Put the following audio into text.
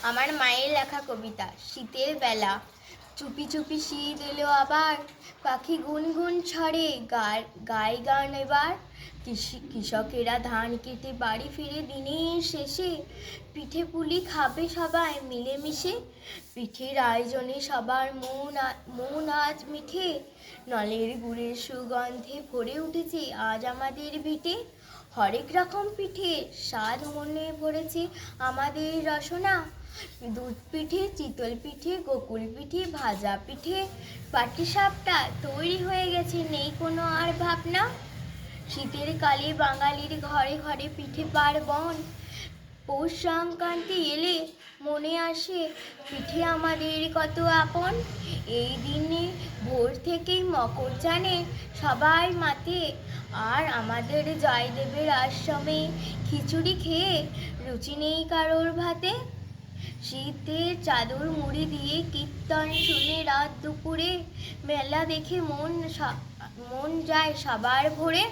আমার মায়ের লেখা কবিতা। শীতের বেলা চুপি চুপি শীত এলো আবার, পাখি গুনগুন ছড়ে গায় গান এবার। কৃষকেরা ধান কেটে বাড়ি ফিরে দিনের শেষে, পিঠে পুলি খাবে সবাই মিলেমিশে। পিঠের আয়োজনে সবার মন আজ মিঠে, নলের গুড়ের সুগন্ধে ভরে উঠেছে আজ আমাদের ভিটে। হরেক রকম পিঠে স্বাদ মনে ভরেছে আমাদের রসনা। দুধ পিঠে, চিতল পিঠে, গোকুল পিঠে, ভাজা পিঠে, পাটিসাপটা তৈরি হয়ে গেছে, নেই কোনো আর ভাবনা। শীতের কালে বাঙালির ঘরে ঘরে পিঠে পার্বণ। পৌষ সংক্রান্তি এলে মনে আসে পিঠে আমাদের কত আপন। এই দিনে ভোর থেকেই মকর জানে সবাই মাতে, আর আমাদের জয়দেবের আশ্রমে খিচুড়ি খেয়ে রুচি নেই কারোর ভাতে। শীতের চাদর মুড়ি দিয়ে কীর্তন শুনে রাত দুপুরে, মেলা দেখে মন যায় সবার ভরে।